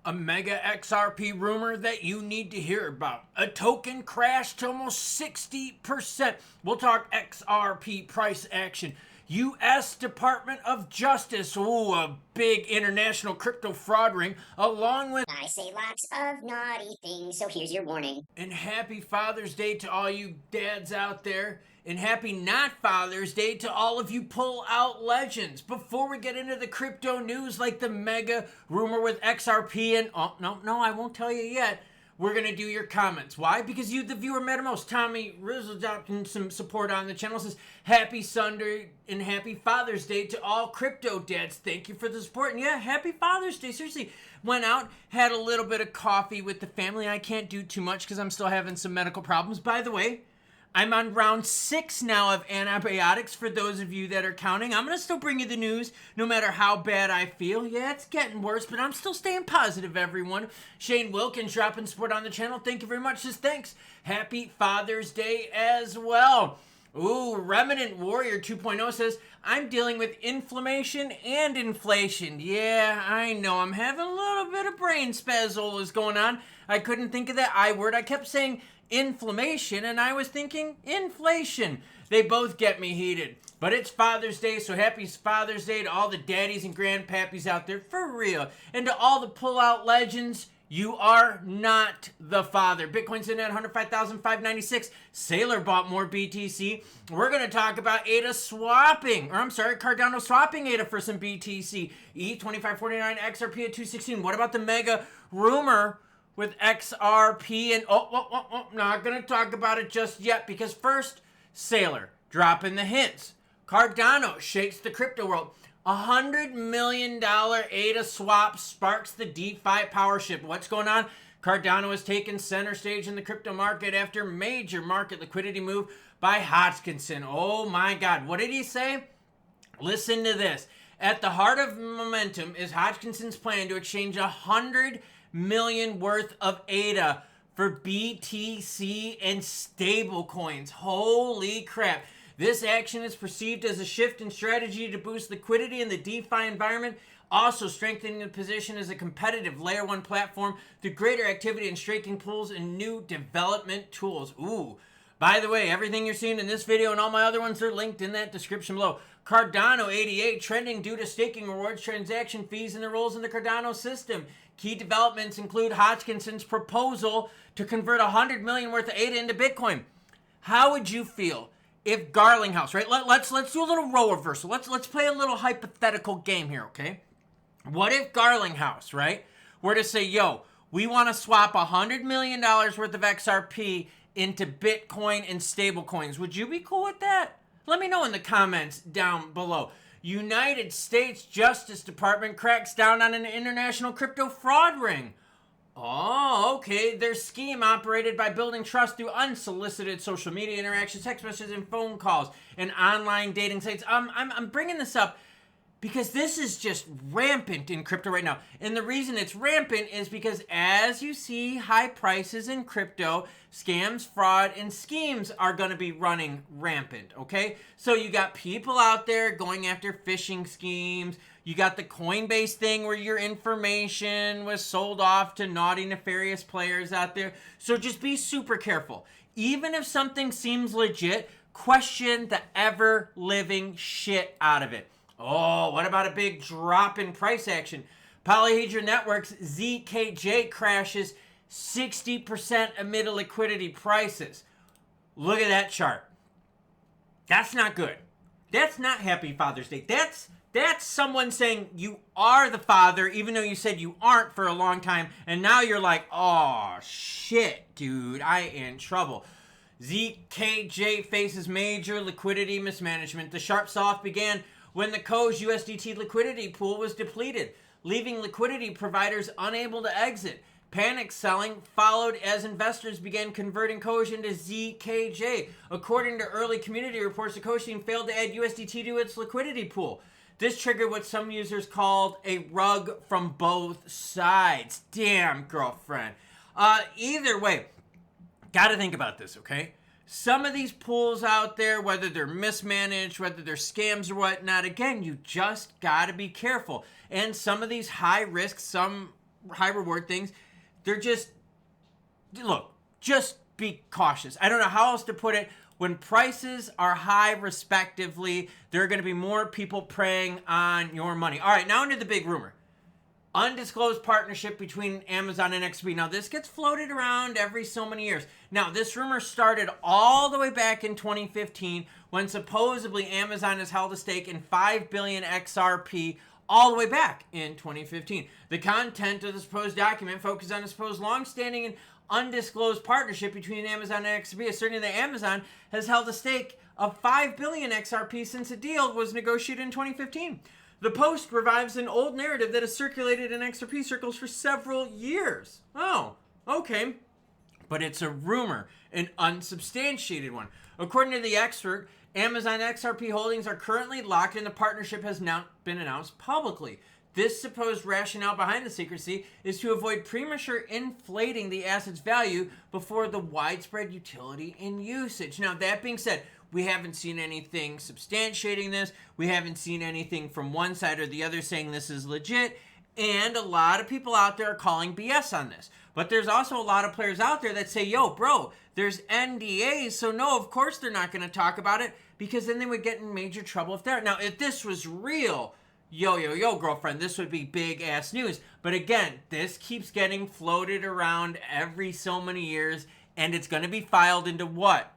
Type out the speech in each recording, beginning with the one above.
A mega XRP rumor that you need to hear about. A token crashed to almost 60%. We'll talk XRP price action. U.S. Department of Justice, ooh, a big international crypto fraud ring, along with... I say lots of naughty things, so here's your warning. And happy Father's Day to all you dads out there. And happy not Father's Day to all of you pull-out legends. Before we get into the crypto news like the mega rumor with XRP and... Oh, no, I won't tell you yet. We're going to do your comments. Why? Because you, the viewer, matter most. Tommy Rizzle dropping some support on the channel. Says, happy Sunday and happy Father's Day to all crypto dads. Thank you for the support. And yeah, happy Father's Day. Seriously, went out, had a little bit of coffee with the family. I can't do too much because I'm still having some medical problems. By the way, I'm on round 6 now of antibiotics for those of you that are counting. I'm going to still bring you the news no matter how bad I feel. Yeah, it's getting worse, but I'm still staying positive, everyone. Shane Wilkins dropping support on the channel. Thank you very much. Says thanks. Happy Father's Day as well. Ooh, Remnant Warrior 2.0 says, I'm dealing with inflammation and inflation. Yeah, I know. I'm having a little bit of brain spazzle is going on. I couldn't think of that I word. I kept saying inflammation and I was thinking inflation. They both get me heated. But it's Father's Day, so happy Father's Day to all the daddies and grandpappies out there, for real. And to all the pull-out legends, you are not the father. Bitcoin's in at 105,596. Sailor bought more BTC. We're going to talk about ADA swapping. Cardano swapping ADA for some BTC. E2549 XRP at 216. What about the mega rumor with XRP? And not going to talk about it just yet because first, Sailor dropping the hints. Cardano shakes the crypto world. $100 million ADA swap sparks the DeFi power shift. What's going on? Cardano has taken center stage in the crypto market after major market liquidity move by Hodgkinson. Oh my God. What did he say? Listen to this. At the heart of momentum is Hodgkinson's plan to exchange $100 million worth of ADA for BTC and stablecoins. Holy crap. This action is perceived as a shift in strategy to boost liquidity in the DeFi environment, also strengthening the position as a competitive Layer 1 platform through greater activity in staking pools and new development tools. Ooh. By the way, everything you're seeing in this video and all my other ones are linked in that description below. Cardano ADA trending due to staking rewards, transaction fees, and the roles in the Cardano system. Key developments include Hodgkinson's proposal to convert $100 million worth of ADA into Bitcoin. How would you feel if Garlinghouse, right? Let's do a little role reversal. Let's play a little hypothetical game here, okay? What if Garlinghouse, right, were to say, yo, we want to swap $100 million worth of XRP into Bitcoin and stablecoins? Would you be cool with that? Let me know in the comments down below. United States Justice Department cracks down on an international crypto fraud ring. Oh, okay. Their scheme operated by building trust through unsolicited social media interactions, text messages, and phone calls, and online dating sites. I'm bringing this up because this is just rampant in crypto right now. And the reason it's rampant is because as you see high prices in crypto, scams, fraud, and schemes are going to be running rampant, okay? So you got people out there going after phishing schemes. You got the Coinbase thing where your information was sold off to naughty, nefarious players out there. So just be super careful. Even if something seems legit, question the ever-living shit out of it. Oh, what about a big drop in price action? Polyhedra Networks ZKJ crashes 60% amid liquidity prices. Look at that chart. That's not good. That's not happy Father's Day. That's someone saying you are the father, even though you said you aren't for a long time, and now you're like, oh, shit, dude, I in trouble. ZKJ faces major liquidity mismanagement. The sharp sell-off began when the Co's USDT liquidity pool was depleted, leaving liquidity providers unable to exit. Panic selling followed as investors began converting Co's into ZKJ. According to early community reports, the Co team failed to add USDT to its liquidity pool. This triggered what some users called a rug from both sides. Damn, girlfriend. Either way, gotta think about this, okay? Some of these pools out there, whether they're mismanaged, whether they're scams or whatnot, again, you just gotta be careful. And some of these high risk, some high reward things, they're just, look, just be cautious. I don't know how else to put it. When prices are high respectively, there are going to be more people preying on your money. All right, now into the big rumor. Undisclosed partnership between Amazon and XRP. Now, this gets floated around every so many years. Now, this rumor started all the way back in 2015 when supposedly Amazon has held a stake in 5 billion XRP all the way back in 2015. The content of the supposed document focused on a supposed long-standing and undisclosed partnership between Amazon and XRP, asserting that Amazon has held a stake of 5 billion XRP since the deal was negotiated in 2015. The post revives an old narrative that has circulated in XRP circles for several years. Oh, okay. But it's a rumor, an unsubstantiated one. According to the expert, Amazon XRP holdings are currently locked and the partnership has now been announced publicly. This supposed rationale behind the secrecy is to avoid premature inflating the asset's value before the widespread utility and usage. Now, that being said, we haven't seen anything substantiating this. We haven't seen anything from one side or the other saying this is legit. And a lot of people out there are calling BS on this. But there's also a lot of players out there that say, yo, bro, there's NDAs. So no, of course they're not going to talk about it because then they would get in major trouble if they're. Now, if this was real, yo, girlfriend, this would be big ass news. But again, this keeps getting floated around every so many years. And it's going to be filed into what?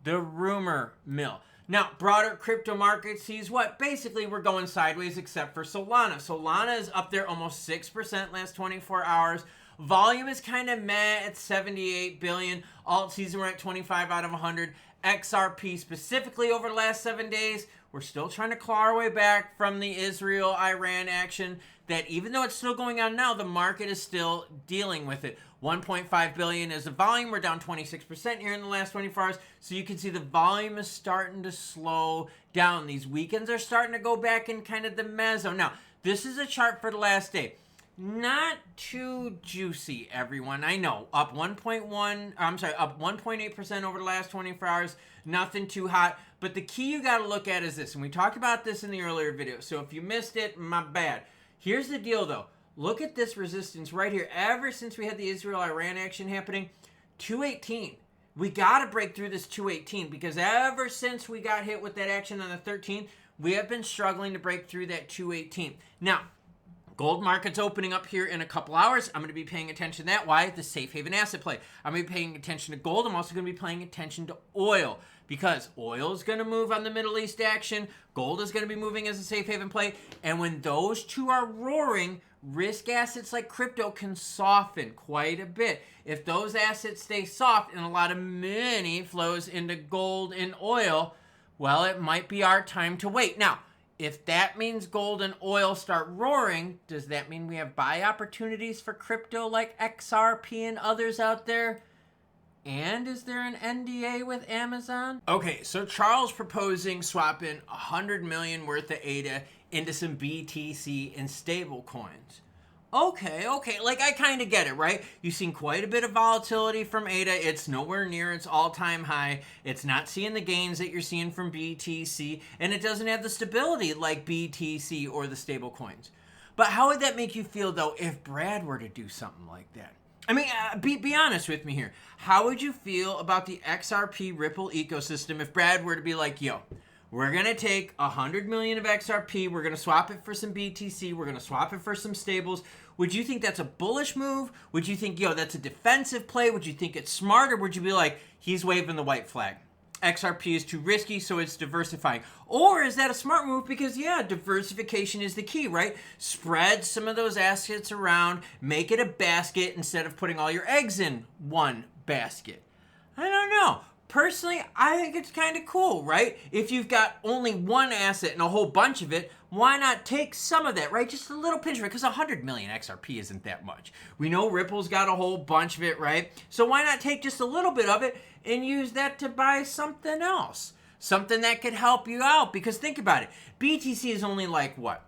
The rumor mill. Now, broader crypto market sees what? Basically, we're going sideways except for Solana. Solana is up there almost 6% last 24 hours. Volume is kind of meh at 78 billion. Alt season, we're at 25 out of 100. XRP specifically over the last 7 days, we're still trying to claw our way back from the Israel-Iran action that even though it's still going on now, the market is still dealing with it. 1.5 billion is the volume. We're down 26% here in the last 24 hours. So you can see the volume is starting to slow down. These weekends are starting to go back in kind of the mezzo. Now, this is a chart for the last day. Not too juicy, everyone. I know. Up 1.8% over the last 24 hours. Nothing too hot. But the key you got to look at is this. And we talked about this in the earlier video. So if you missed it, my bad. Here's the deal, though. Look at this resistance right here. Ever since we had the Israel-Iran action happening, 218. We got to break through this 218 because ever since we got hit with that action on the 13th, we have been struggling to break through that 218. Now, gold market's opening up here in a couple hours. I'm going to be paying attention to that. Why? The safe haven asset play. I'm going to be paying attention to gold. I'm also going to be paying attention to oil because oil is going to move on the Middle East action. Gold is going to be moving as a safe haven play. And when those two are roaring, risk assets like crypto can soften quite a bit. If those assets stay soft and a lot of money flows into gold and oil, well, it might be our time to wait. Now, if that means gold and oil start roaring, does that mean we have buy opportunities for crypto like XRP and others out there? And is there an NDA with Amazon? Okay, so Charles proposing swapping 100 million worth of ADA into some BTC and stablecoins. Okay, like I kind of get it, right? You've seen quite a bit of volatility from ADA. It's nowhere near its all-time high. It's not seeing the gains that you're seeing from BTC, and it doesn't have the stability like BTC or the stablecoins. But how would that make you feel, though, if Brad were to do something like that? I mean, be honest with me here. How would you feel about the XRP Ripple ecosystem if Brad were to be like, yo, we're going to take 100 million of XRP, we're going to swap it for some BTC, we're going to swap it for some stables. Would you think that's a bullish move? Would you think, yo, that's a defensive play? Would you think it's smart? Or would you be like, he's waving the white flag? XRP is too risky, so it's diversifying. Or is that a smart move? Because, yeah, diversification is the key, right? Spread some of those assets around, make it a basket instead of putting all your eggs in one basket. I don't know. Personally, I think it's kind of cool, right? If you've got only one asset and a whole bunch of it, why not take some of that, right? Just a little pinch of it, because 100 million XRP isn't that much. We know Ripple's got a whole bunch of it, right? So why not take just a little bit of it and use that to buy something else? Something that could help you out, because think about it. BTC is only like, what,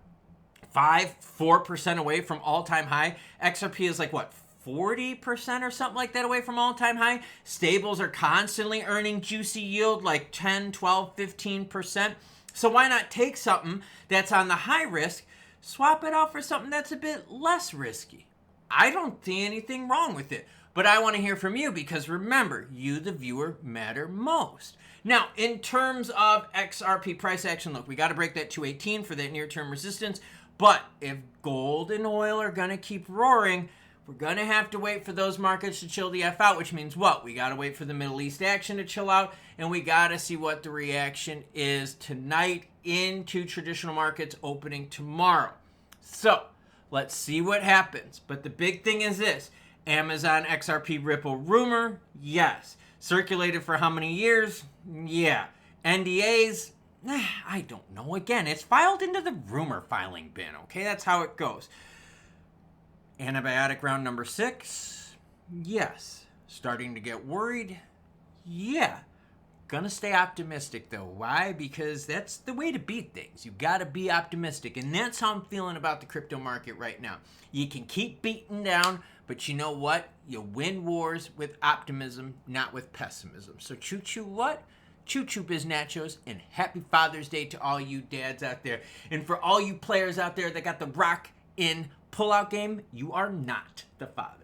4% away from all-time high. XRP is like, what, 40% or something like that away from all-time high. Stables are constantly earning juicy yield like 10, 12, 15%. So why not take something that's on the high risk, swap it out for something that's a bit less risky? I don't see anything wrong with it. But I want to hear from you because remember, you, the viewer, matter most. Now, in terms of XRP price action, look, we got to break that 218 for that near-term resistance. But if gold and oil are going to keep roaring, we're going to have to wait for those markets to chill the F out, which means what? We got to wait for the Middle East action to chill out, and we got to see what the reaction is tonight into traditional markets opening tomorrow. So, let's see what happens. But the big thing is this. Amazon XRP Ripple rumor? Yes. Circulated for how many years? Yeah. NDAs? I don't know. Again, it's filed into the rumor filing bin, okay? That's how it goes. Antibiotic round number 6? Yes. Starting to get worried? Yeah. Gonna stay optimistic though. Why? Because that's the way to beat things. You gotta be optimistic. And that's how I'm feeling about the crypto market right now. You can keep beating down, but you know what? You win wars with optimism, not with pessimism. So choo-choo what? Choo-choo biznachos, and happy Father's Day to all you dads out there. And for all you players out there that got the rock in pullout game, you are not the father.